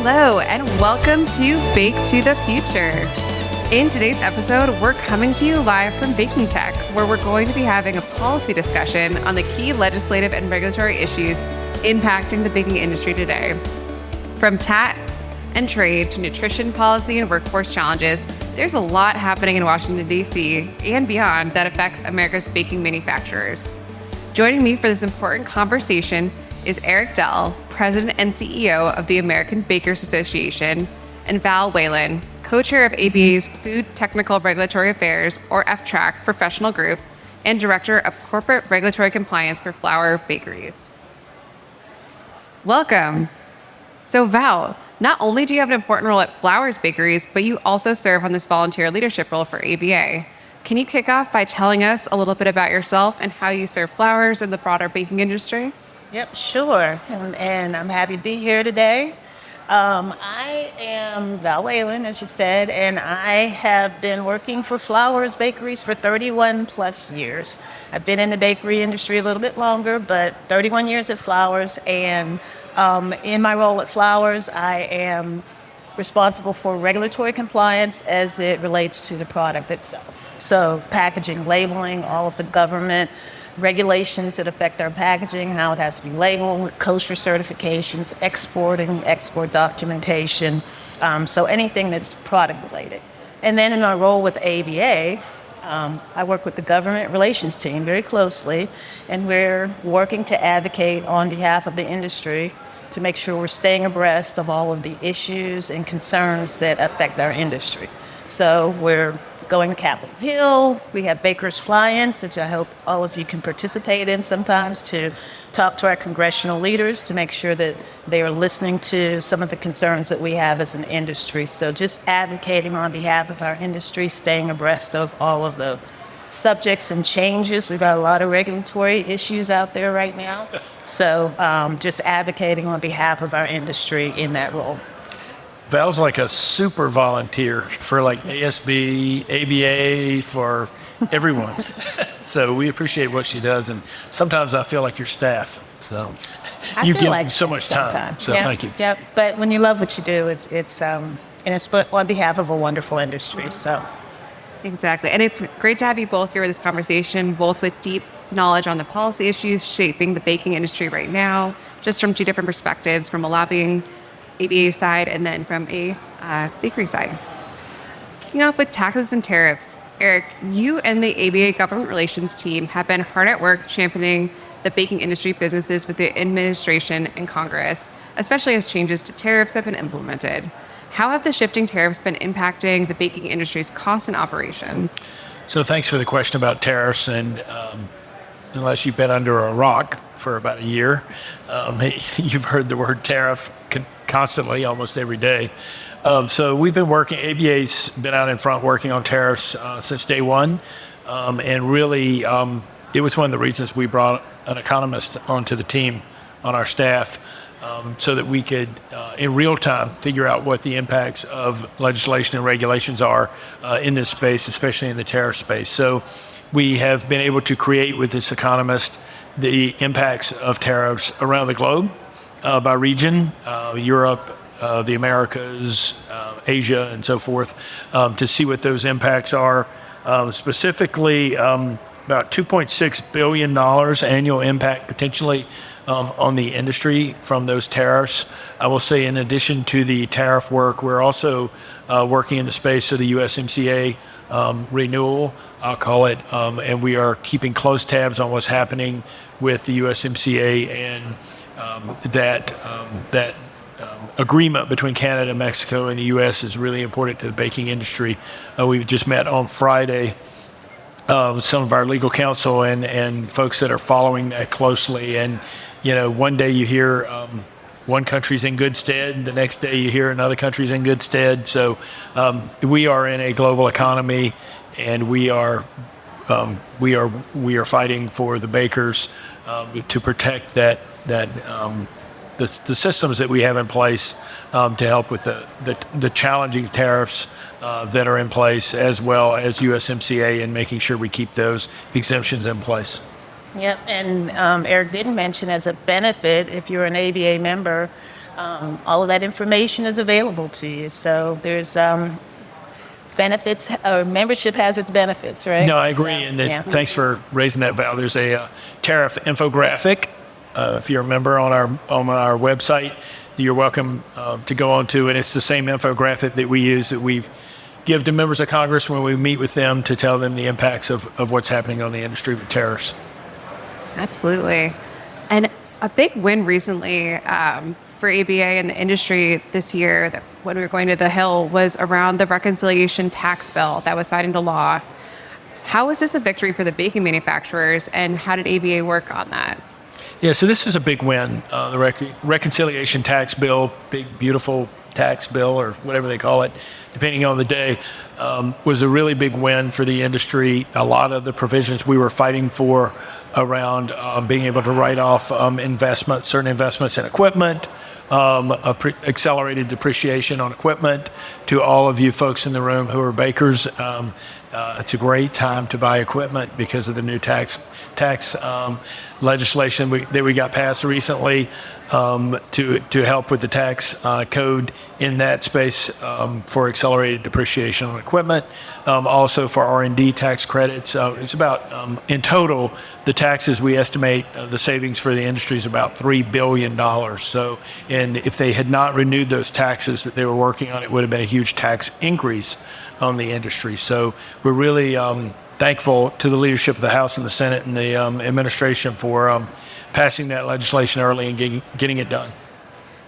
Hello, and welcome to Bake to the Future. In today's episode, we're coming to you live from BakingTech, where we're going to be having a policy discussion on the key legislative and regulatory issues impacting the baking industry today. From tax and trade to nutrition policy and workforce challenges, there's a lot happening in Washington, D.C. and beyond that affects America's baking manufacturers. Joining me for this important conversation is Dell, President and CEO of the American Bakers Association, and Val Wayland, co-chair of ABA's Food Technical Regulatory Affairs, or FTRAC, professional group, and Director of Corporate Regulatory Compliance for Flour Bakeries. Welcome. So Val, not only do you have an important role at Flowers Bakeries, but you also serve on this volunteer leadership role for ABA. Can you kick off by telling us a little bit about yourself and how you serve Flowers and the broader baking industry? Yep, sure. And I'm happy to be here today. I am Val Wayland, as you said, and I have been working for Flowers Bakeries for 31 plus years. I've been in the bakery industry a little bit longer, but 31 years at Flowers. And in my role at Flowers, I am responsible for regulatory compliance as it relates to the product itself. So packaging, labeling, all of the government regulations that affect our packaging, how it has to be labeled, kosher certifications, export documentation, so anything that's product related. And then in my role with ABA, I work with the government relations team very closely, and we're working to advocate on behalf of the industry to make sure we're staying abreast of all of the issues and concerns that affect our industry. So we're going to Capitol Hill. We have Bakers Fly-ins, which I hope all of you can participate in sometimes, to talk to our congressional leaders to make sure that they are listening to some of the concerns that we have as an industry. So just advocating on behalf of our industry, staying abreast of all of the subjects and changes. We've got a lot of regulatory issues out there right now. So just advocating on behalf of our industry in that role. Val's like a super volunteer for like ASB, ABA, for everyone. So we appreciate what she does, and sometimes I feel like your staff. So you give like so much time. So thank you. Yeah, but when you love what you do, it's on behalf of a wonderful industry. So exactly, and it's great to have you both here with this conversation, both with deep knowledge on the policy issues shaping the baking industry right now, just from two different perspectives, from a lobbying ABA side and then from a bakery side. Kicking off with taxes and tariffs, Eric, you and the ABA government relations team have been hard at work championing the baking industry businesses with the administration and Congress, especially as changes to tariffs have been implemented. How have the shifting tariffs been impacting the baking industry's costs and operations? So thanks for the question about tariffs, and unless you've been under a rock for about a year, you've heard the word tariff constantly, almost every day. So we've been working, ABA's been out in front working on tariffs since day one. And really, it was one of the reasons we brought an economist onto the team on our staff, so that we could, in real time, figure out what the impacts of legislation and regulations are in this space, especially in the tariff space. So we have been able to create with this economist the impacts of tariffs around the globe, by region, Europe, the Americas, Asia, and so forth, to see what those impacts are. Specifically, about $2.6 billion annual impact potentially on the industry from those tariffs. I will say, in addition to the tariff work, we're also working in the space of the USMCA renewal, I'll call it, and we are keeping close tabs on what's happening with the USMCA and that agreement between Canada and Mexico and the U.S. is really important to the baking industry. We just met on Friday with some of our legal counsel and folks that are following that closely. And, you know, one day you hear one country's in good stead, the next day you hear another country's in good stead. So we are in a global economy, and we are fighting for the bakers to protect the systems that we have in place to help with the challenging tariffs that are in place, as well as USMCA, and making sure we keep those exemptions in place. Yep, and Eric did mention, as a benefit, if you're an ABA member, All of that information is available to you. So there's benefits, or membership has its benefits, right? No, I agree. So, And yeah. thanks for raising that, Val. There's a tariff infographic, if you're a member on our website, you're welcome to go on to. And it's the same infographic that we use, that we give to members of Congress when we meet with them to tell them the impacts of what's happening on the industry with tariffs. Absolutely. And a big win recently for ABA and the industry this year, that when we were going to the Hill, was around the reconciliation tax bill that was signed into law. How is this a victory for the baking manufacturers, and how did ABA work on that? Yeah, so this is a big win. The reconciliation tax bill, big, beautiful tax bill, or whatever they call it, depending on the day, was a really big win for the industry. A lot of the provisions we were fighting for around being able to write off certain investments in equipment, accelerated depreciation on equipment. To all of you folks in the room who are bakers, it's a great time to buy equipment because of the new tax legislation that we got passed recently to help with the tax code in that space for accelerated depreciation on equipment. Also for R&D tax credits. It's about, in total, the taxes we estimate the savings for the industry is about $3 billion. So, and if they had not renewed those taxes that they were working on, it would have been a huge tax increase on the industry. So we're really thankful to the leadership of the House and the Senate and the administration for passing that legislation early and getting it done.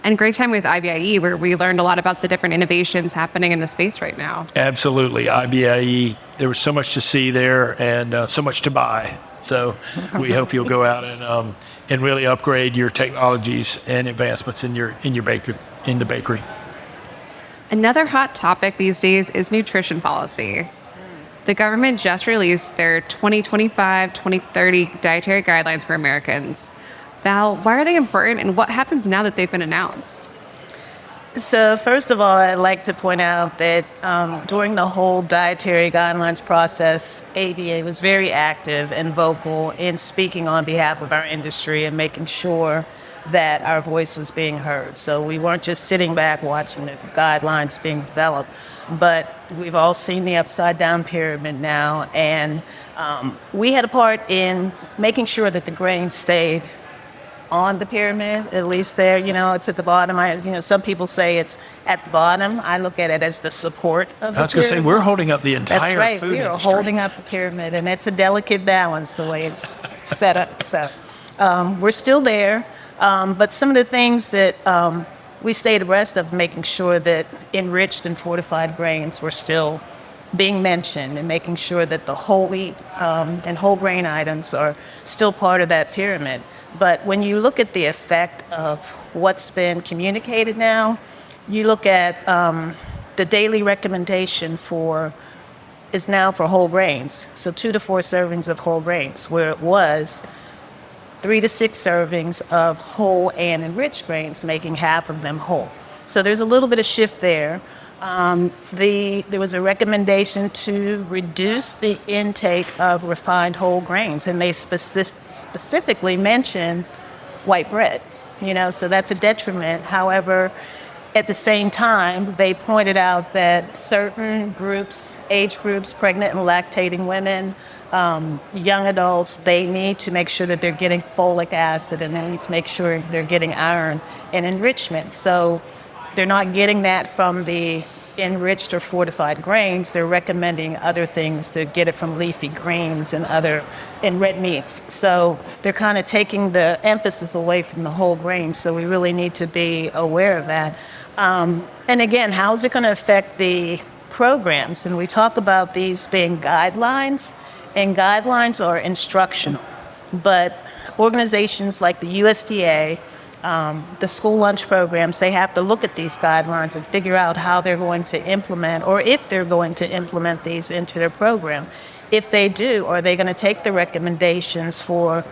And great time with IBIE, where we learned a lot about the different innovations happening in the space right now. Absolutely. IBIE, there was so much to see there and so much to buy. So we hope you'll go out and really upgrade your technologies and advancements in the bakery. Another hot topic these days is nutrition policy. The government just released their 2025-2030 Dietary Guidelines for Americans. Val, why are they important, and what happens now that they've been announced? So first of all, I'd like to point out that during the whole dietary guidelines process, ABA was very active and vocal in speaking on behalf of our industry and making sure that our voice was being heard. So we weren't just sitting back watching the guidelines being developed, but we've all seen the upside down pyramid now, and we had a part in making sure that the grain stayed on the pyramid, at least there, it's at the bottom. Some people say it's at the bottom. I look at it as the support of the pyramid. I was going to say, we're holding up the entire That's right. food We are industry. holding up the pyramid, and it's a delicate balance the way it's set up. So we're still there, but some of the things that we stayed abreast of, making sure that enriched and fortified grains were still being mentioned, and making sure that the whole wheat and whole grain items are still part of that pyramid. But when you look at the effect of what's been communicated now, you look at the daily recommendation is now for whole grains. So 2 to 4 servings of whole grains, where it was 3 to 6 servings of whole and enriched grains, making half of them whole. So there's a little bit of shift there. There was a recommendation to reduce the intake of refined whole grains, and they specifically mentioned white bread. So that's a detriment. However, at the same time, they pointed out that certain groups, age groups, pregnant and lactating women, young adults, they need to make sure that they're getting folic acid, and they need to make sure they're getting iron and enrichment. So they're not getting that from the enriched or fortified grains. They're recommending other things to get it from leafy greens and red meats. So they're kind of taking the emphasis away from the whole grains. So we really need to be aware of that. And again, how is it going to affect the programs? And we talk about these being guidelines, and guidelines are instructional. But organizations like the USDA, the school lunch programs, they have to look at these guidelines and figure out how they're going to implement, or if they're going to implement these into their program. If they do, are they going to take the recommendations for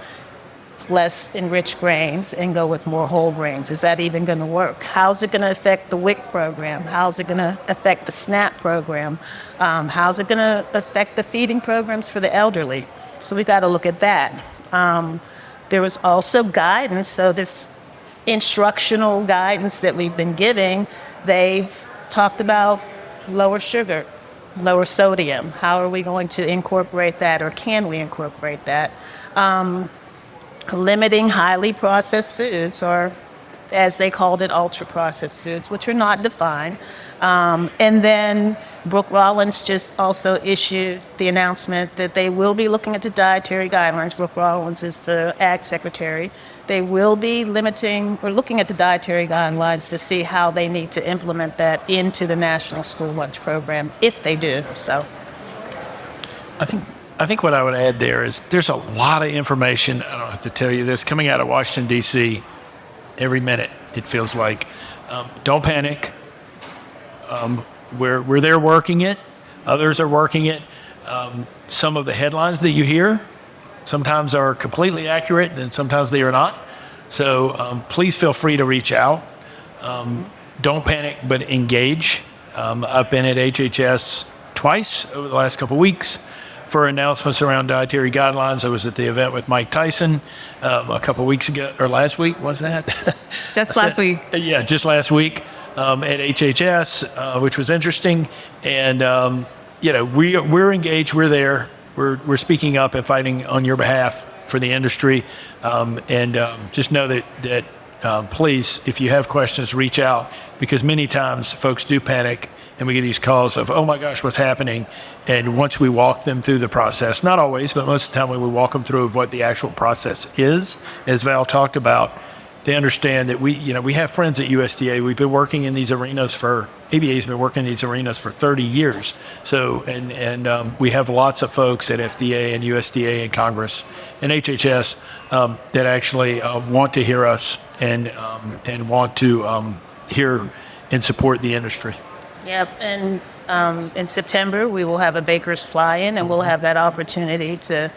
less enriched grains and go with more whole grains? Is that even going to work? How's it going to affect the WIC program? How's it going to affect the SNAP program? How's it going to affect the feeding programs for the elderly? So we got to look at that. There was also guidance. So this instructional guidance that we've been giving, they've talked about lower sugar, lower sodium. How are we going to incorporate that, or can we incorporate that? Limiting highly processed foods, or as they called it, ultra-processed foods, which are not defined. And then Brooke Rollins just also issued the announcement that they will be looking at the dietary guidelines. Brooke Rollins is the Ag Secretary. They will be limiting or looking at the dietary guidelines to see how they need to implement that into the National School Lunch Program, if they do. So, I think what I would add there is there's a lot of information, I don't have to tell you this, coming out of Washington, D.C. every minute, it feels like. Don't panic. We're there working it. Others are working it. Some of the headlines that you hear sometimes are completely accurate and sometimes they are not. So please feel free to reach out. Don't panic, but engage. I've been at HHS twice over the last couple of weeks for announcements around dietary guidelines. I was at the event with Mike Tyson a couple of weeks ago, or last week, was that? Just last week. Yeah, just last week at HHS, which was interesting. And, we're engaged, we're there, we're speaking up and fighting on your behalf for the industry. Just know that please, if you have questions, reach out, because many times folks do panic and we get these calls of, oh my gosh, what's happening? And once we walk them through the process, not always, but most of the time when we walk them through of what the actual process is, as Val talked about, they understand that we have friends at USDA. We've been working in these arenas ABA's been working in these arenas for 30 years. So, and we have lots of folks at FDA and USDA and Congress and HHS that actually want to hear us and want to hear and support the industry. Yep, and in September, we will have a Bakers fly-in, and we'll have that opportunity to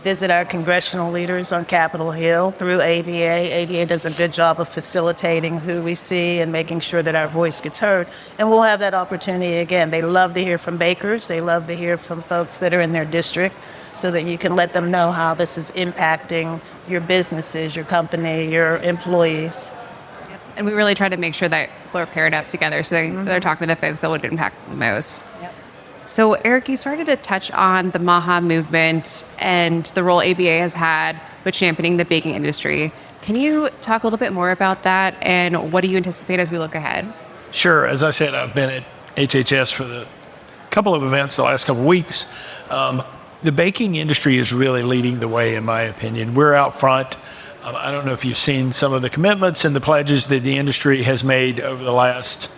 visit our congressional leaders on Capitol Hill through ABA. ABA does a good job of facilitating who we see and making sure that our voice gets heard. And we'll have that opportunity again. They love to hear from bakers. They love to hear from folks that are in their district, so that you can let them know how this is impacting your businesses, your company, your employees. And we really try to make sure that people are paired up together so they're talking to the folks that would impact the most. Yep. So, Eric, you started to touch on the MAHA movement and the role ABA has had with championing the baking industry. Can you talk a little bit more about that, and what do you anticipate as we look ahead? Sure. As I said, I've been at HHS for the couple of events the last couple of weeks. The baking industry is really leading the way, in my opinion. We're out front. I don't know if you've seen some of the commitments and the pledges that the industry has made over the last,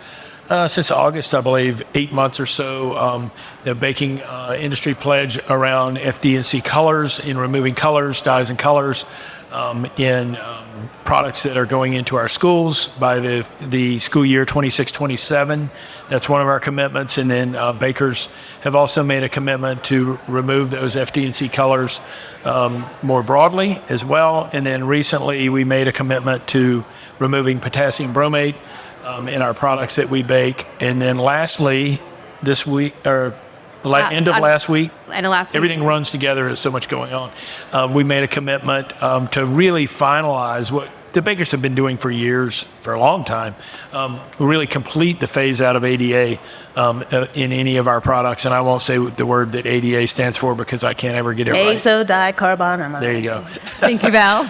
since August, I believe, 8 months or so. The baking industry pledge around FD&C colors, in removing colors, dyes and colors, in products that are going into our schools by the school year 26-27. That's one of our commitments. And then bakers have also made a commitment to remove those FD&C colors more broadly as well. And then recently we made a commitment to removing potassium bromate in our products that we bake. And then lastly, this week, or end of last week, everything runs together. There's so much going on. We made a commitment to really finalize what the bakers have been doing for years, for a long time, really complete the phase out of ADA in any of our products. And I won't say the word that ADA stands for because I can't ever get it right. Azodicarbonamide. There you go. Thank you, Val.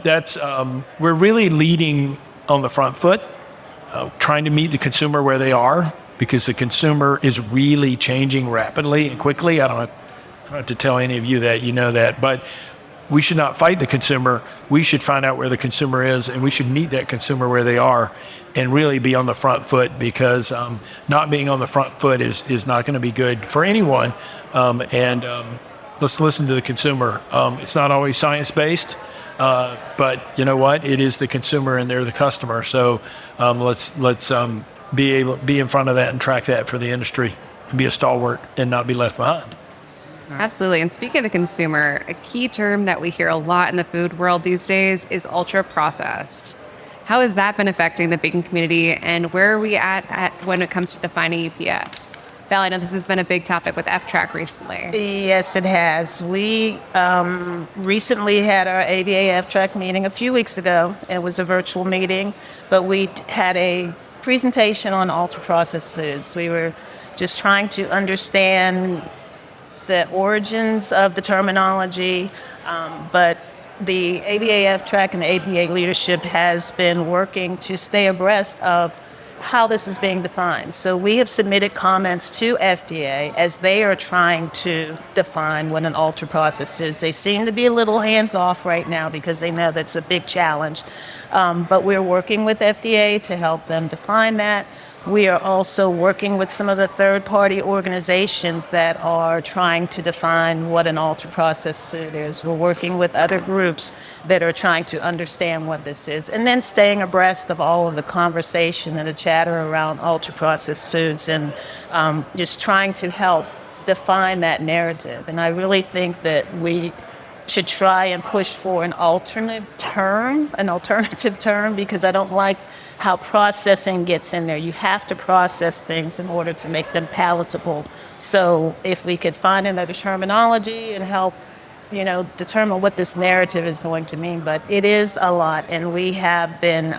That's we're really leading on the front foot, trying to meet the consumer where they are, because the consumer is really changing rapidly and quickly. I don't have to tell any of you that, you know that, but we should not fight the consumer. We should find out where the consumer is, and we should meet that consumer where they are and really be on the front foot, because not being on the front foot is not going to be good for anyone. Let's listen to the consumer. It's not always science-based, but you know what? It is the consumer, and they're the customer. So let's be in front of that and track that for the industry, and be a stalwart and not be left behind. Absolutely. And speaking of the consumer, a key term that we hear a lot in the food world these days is ultra processed. How has that been affecting the baking community, and where are we at when it comes to defining UPS? Val, I know this has been a big topic with F-Track recently. Yes, it has. We recently had our ABA F-Track meeting a few weeks ago. It was a virtual meeting, but we had a presentation on ultra-processed foods. We were just trying to understand the origins of the terminology, but the ABA F-Track and the ABA leadership has been working to stay abreast of how this is being defined. So we have submitted comments to FDA as they are trying to define what an ultra-processed is. They seem to be a little hands-off right now because they know that's a big challenge. But we're working with FDA to help them define that. We are also working with some of the third-party organizations that are trying to define what an ultra-processed food is. We're working with other groups that are trying to understand what this is, and then staying abreast of all of the conversation and the chatter around ultra-processed foods, and just trying to help define that narrative. And I really think that we should try and push for an alternative term, because I don't like how processing gets in there. You have to process things in order to make them palatable. So if we could find another terminology and help, determine what this narrative is going to mean. But it is a lot, and we have been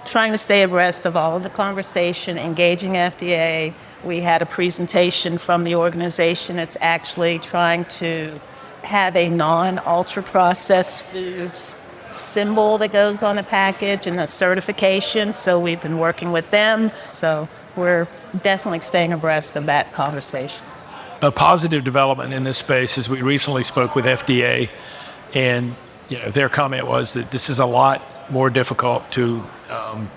trying to stay abreast of all of the conversation, engaging FDA. We had a presentation from the organization that's actually trying to have a non-ultra-processed foods symbol that goes on the package and the certification. So we've been working with them. So we're definitely staying abreast of that conversation. A positive development in this space is we recently spoke with FDA, and their comment was that this is a lot more difficult to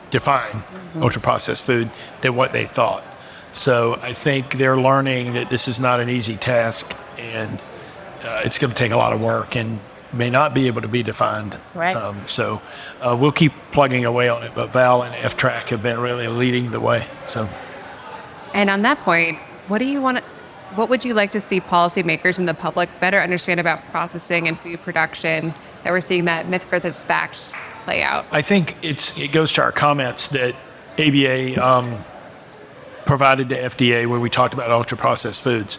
define ultra-processed food than what they thought. So I think they're learning that this is not an easy task, and it's going to take a lot of work and may not be able to be defined. Right. So we'll keep plugging away on it, but Val and F-Track have been really leading the way. So. And on that point, what would you like to see policymakers and the public better understand about processing and food production that we're seeing that myth versus facts play out? I think it goes to our comments that ABA provided to FDA when we talked about ultra-processed foods.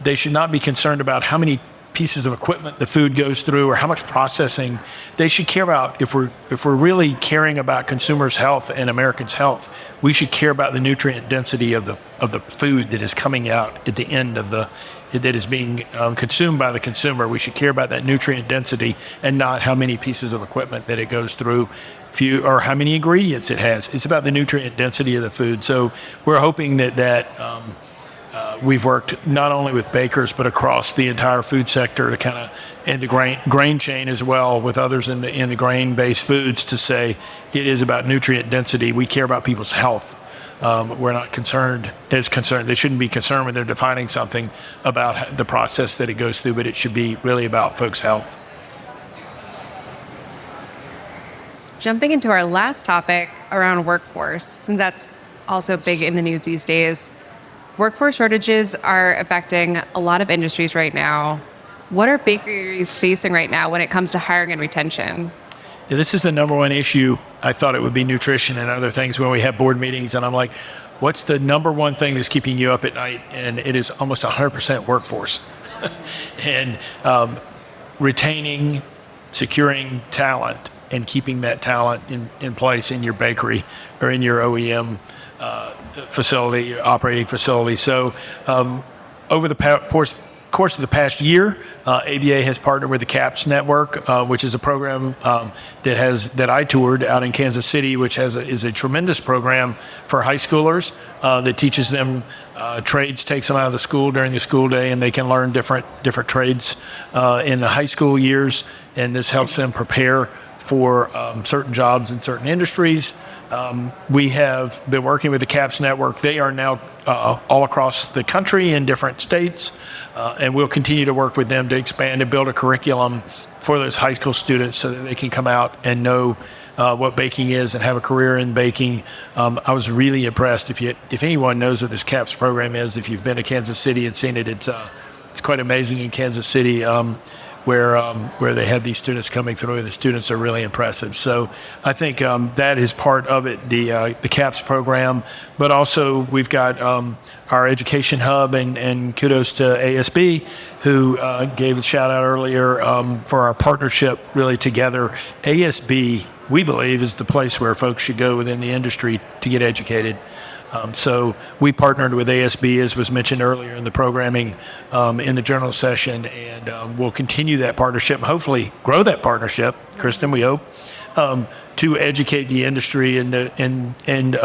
They should not be concerned about how many pieces of equipment the food goes through or how much processing. They should care about, if we're really caring about consumers' health and Americans' health, we should care about the nutrient density of the food that is coming out at the end of that is being consumed by the consumer. We should care about that nutrient density and not how many pieces of equipment that it goes through, or how many ingredients it has. It's about the nutrient density of the food. So we're hoping that we've worked not only with bakers but across the entire food sector to kind of, and the grain chain as well, with others in the grain-based foods, to say it is about nutrient density. We care about people's health. We're not concerned. They shouldn't be concerned when they're defining something about the process that it goes through, but it should be really about folks' health. Jumping into our last topic around workforce, since that's also big in the news these days. Workforce shortages are affecting a lot of industries right now. What are bakeries facing right now when it comes to hiring and retention? Yeah, this is the number one issue. I thought it would be nutrition and other things when we have board meetings, and I'm like, what's the number one thing that's keeping you up at night? And it is almost 100% workforce. And retaining, securing talent, and keeping that talent in place in your bakery or in your OEM facility, operating facility. So over the course of the past year, ABA has partnered with the CAPS network, which is a program that I toured out in Kansas City, which is a tremendous program for high schoolers that teaches them trades, takes them out of the school during the school day, and they can learn different trades in the high school years, and this helps them prepare for certain jobs in certain industries. We have been working with the CAPS network. They are now all across the country in different states, and we'll continue to work with them to expand and build a curriculum for those high school students so that they can come out and know what baking is and have a career in baking. I was really impressed. If anyone knows what this CAPS program is, if you've been to Kansas City and seen it, it's quite amazing in Kansas City. where they have these students coming through, and the students are really impressive. So I think that is part of it, the CAPS program, but also we've got our education hub, and kudos to ASB, who gave a shout out earlier for our partnership really together. ASB, we believe, is the place where folks should go within the industry to get educated. So we partnered with ASB, as was mentioned earlier in the programming in the general session, and we'll continue that partnership and hopefully grow that partnership, Kristen, we hope, to educate the industry and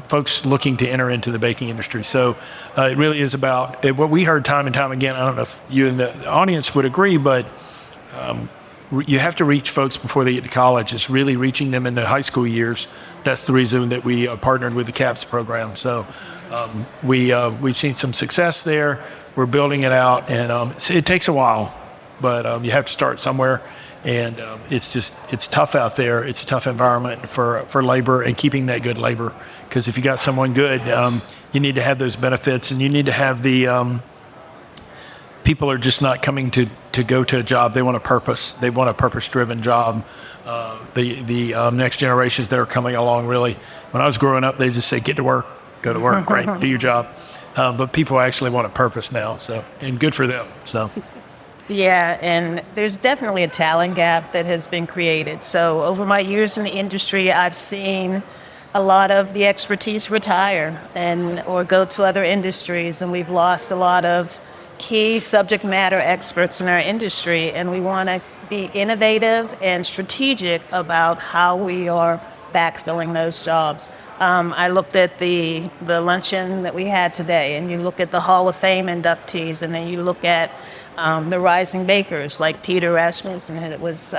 folks looking to enter into the baking industry. So it really is about what we heard time and time again. I don't know if you and the audience would agree, but you have to reach folks before they get to college. It's really reaching them in the high school years. That's the reason that we partnered with the CAPS program. So we've seen some success there. We're building it out, and it takes a while, but you have to start somewhere. And it's tough out there. It's a tough environment for labor and keeping that good labor. Because if you got someone good, you need to have those benefits, and you need to have the people are just not coming to go to a job. They want a purpose. They want a purpose-driven job. The next generations that are coming along, really, when I was growing up, they just say, get to work, go to work, great, do your job. But people actually want a purpose now, so, and good for them. So. Yeah, and there's definitely a talent gap that has been created. So over my years in the industry, I've seen a lot of the expertise retire or go to other industries, and we've lost a lot of key subject matter experts in our industry, and we want to be innovative and strategic about how we are backfilling those jobs. I looked at the luncheon that we had today, and you look at the Hall of Fame inductees, and then you look at the rising bakers like Peter Rasmussen, who was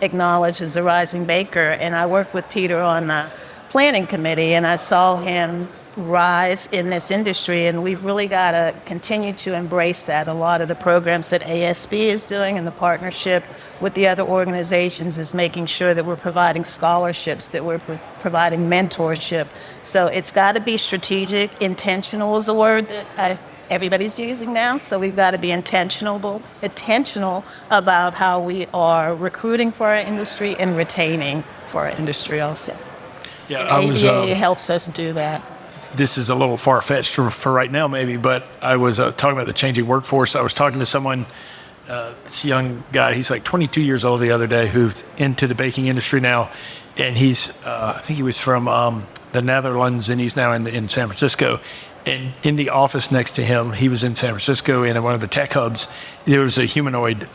acknowledged as a rising baker. And I worked with Peter on the planning committee, and I saw him rise in this industry, and we've really got to continue to embrace that. A lot of the programs that ASB is doing and the partnership with the other organizations is making sure that we're providing scholarships, that we're providing mentorship. So it's got to be strategic. Intentional is a word that everybody's using now, so we've got to be intentional about how we are recruiting for our industry and retaining for our industry also. Yeah, and ADA helps us do that. This is a little far-fetched for right now, maybe, but I was talking about the changing workforce. I was talking to someone, this young guy, he's like 22 years old the other day, who's into the baking industry now, and he's, I think he was from the Netherlands, and he's now in San Francisco. And in the office next to him, he was in San Francisco in one of the tech hubs. There was a humanoid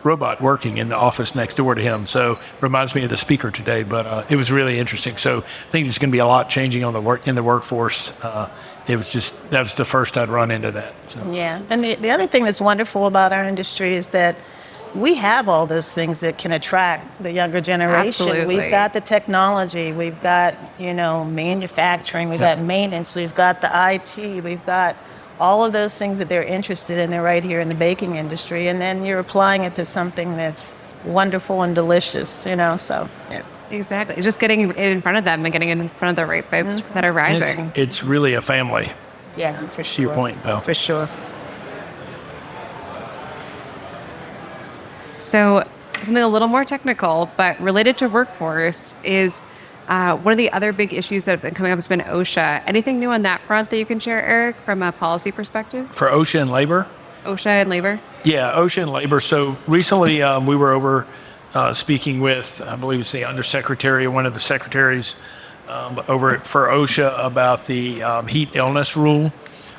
robot working in the office next door to him. So reminds me of the speaker today, but it was really interesting. So I think there's going to be a lot changing in the workforce. That was the first I'd run into that. So. Yeah, and the other thing that's wonderful about our industry is that we have all those things that can attract the younger generation. Absolutely. We've got the technology, we've got, manufacturing, we've got maintenance, we've got the IT, we've got all of those things that they're interested in. They're right here in the baking industry, and then you're applying it to something that's wonderful and delicious, so. Yeah. Exactly. It's just getting it in front of them and getting it in front of the right folks that are rising. It's really a family. Yeah, for sure. To your point, Bill. For sure. So something a little more technical, but related to workforce is one of the other big issues that have been coming up has been OSHA. Anything new on that front that you can share, Eric, from a policy perspective? For OSHA and labor? OSHA and labor? Yeah, OSHA and labor. So recently we were over speaking with, I believe it's the undersecretary, one of the secretaries over for OSHA about the heat illness rule,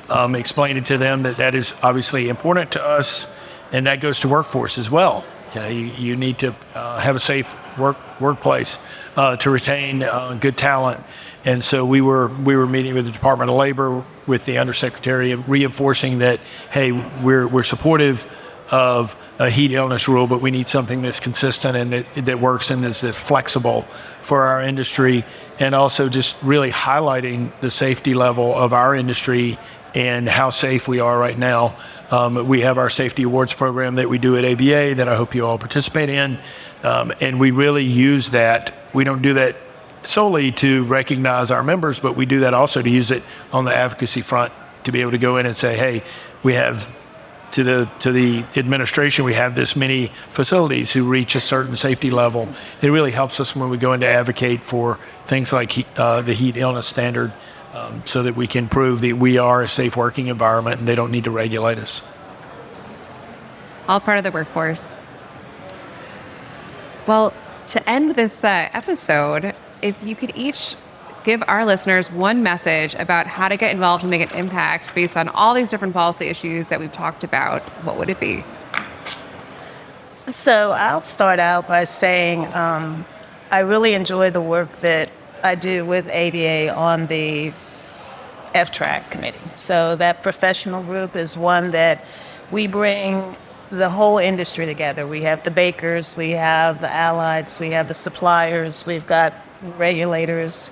explaining to them that is obviously important to us, and that goes to workforce as well. You need to have a safe workplace to retain good talent. And so we were meeting with the Department of Labor, with the undersecretary, reinforcing that, hey, we're supportive of a heat illness rule, but we need something that's consistent and that works and is flexible for our industry, and also just really highlighting the safety level of our industry and how safe we are right now. We have our safety awards program that we do at ABA that I hope you all participate in, and we really use that. We don't do that solely to recognize our members, but we do that also to use it on the advocacy front, to be able to go in and say, hey, we have to the administration, we have this many facilities who reach a certain safety level. It really helps us when we go in to advocate for things like the heat illness standard, so that we can prove that we are a safe working environment and they don't need to regulate us. All part of the workforce. Well, to end this episode, if you could each give our listeners one message about how to get involved and make an impact based on all these different policy issues that we've talked about, what would it be? So I'll start out by saying I really enjoy the work that I do with ABA on the F-Track committee. So that professional group is one that we bring the whole industry together. We have the bakers, we have the allies, we have the suppliers, we've got regulators.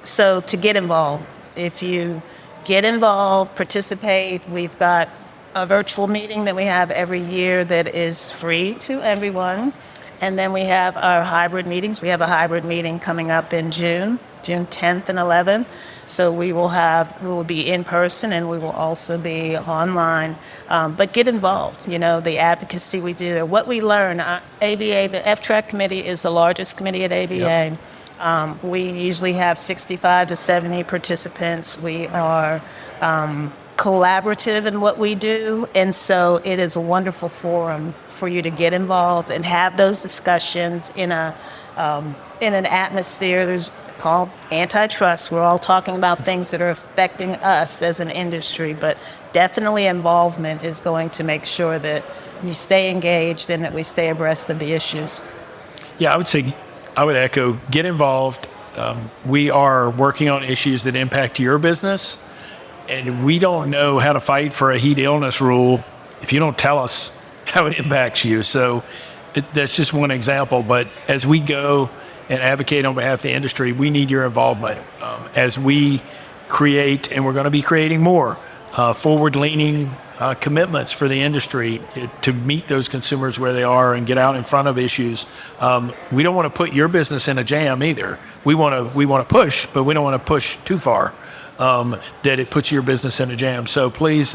So to get involved, if you get involved, participate, we've got a virtual meeting that we have every year that is free to everyone. And then we have our hybrid meetings. We have a hybrid meeting coming up in June 10th and 11th. So we will be in person and we will also be online. But get involved, the advocacy we do. What we learn, ABA, the F-Track committee is the largest committee at ABA. Yep. We usually have 65 to 70 participants. We are collaborative in what we do, and so it is a wonderful forum for you to get involved and have those discussions in an atmosphere there's called antitrust. We're all talking about things that are affecting us as an industry, but definitely involvement is going to make sure that you stay engaged and that we stay abreast of the issues. Yeah, I would echo, get involved. We are working on issues that impact your business, and we don't know how to fight for a heat illness rule if you don't tell us how it impacts you. So that's just one example. But as we go and advocate on behalf of the industry, we need your involvement as we create, and we're going to be creating more forward-leaning commitments for the industry to meet those consumers where they are and get out in front of issues. We don't want to put your business in a jam either. We want to push, but we don't want to push too far that it puts your business in a jam. So please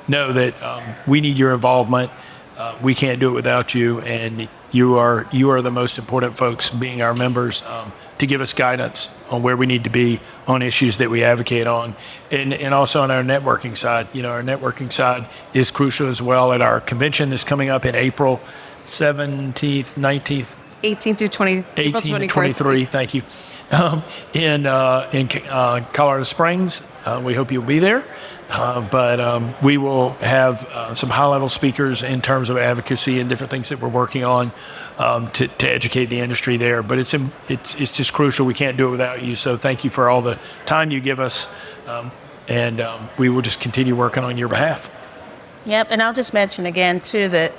know that we need your involvement. We can't do it without you, and you are the most important folks, being our members, to give us guidance on where we need to be on issues that we advocate on, and also on our networking side. Our networking side is crucial as well. At our convention that's coming up in April 17th, 19th, 18th to 20, 18 to 23. Thank you. In Colorado Springs, we hope you'll be there. But we will have some high-level speakers in terms of advocacy and different things that we're working on to educate the industry there. But it's just crucial. We can't do it without you. So thank you for all the time you give us, and we will just continue working on your behalf. Yep, and I'll just mention again too that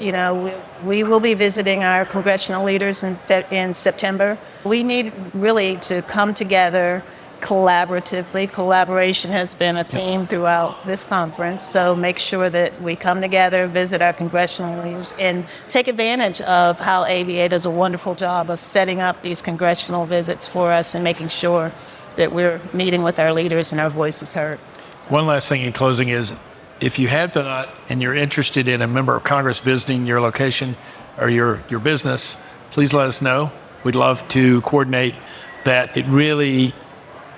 we will be visiting our congressional leaders in September. We need really to come together collaboratively. Collaboration has been a theme throughout this conference, so make sure that we come together, visit our congressional leaders, and take advantage of how ABA does a wonderful job of setting up these congressional visits for us and making sure that we're meeting with our leaders and our voices heard. One last thing in closing is, if you have not and you're interested in a member of Congress visiting your location or your business, please let us know. We'd love to coordinate that. It really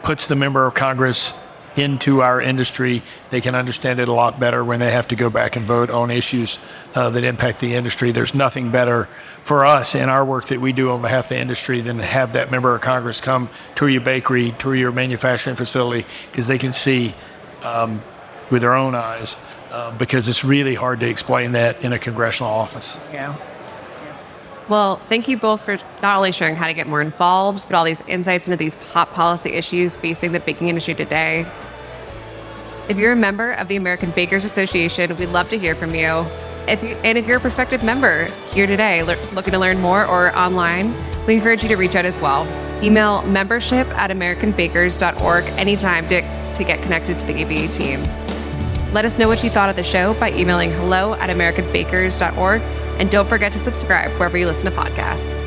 puts the member of Congress into our industry. They can understand it a lot better when they have to go back and vote on issues that impact the industry. There's nothing better for us in our work that we do on behalf of the industry than to have that member of Congress come tour your bakery, tour your manufacturing facility, because they can see with their own eyes, because it's really hard to explain that in a congressional office. Yeah. Well, thank you both for not only sharing how to get more involved, but all these insights into these hot policy issues facing the baking industry today. If you're a member of the American Bakers Association, we'd love to hear from you. If you're a prospective member here today looking to learn more or online, we encourage you to reach out as well. Email membership@americanbakers.org anytime to get connected to the ABA team. Let us know what you thought of the show by emailing hello@americanbakers.org. And don't forget to subscribe wherever you listen to podcasts.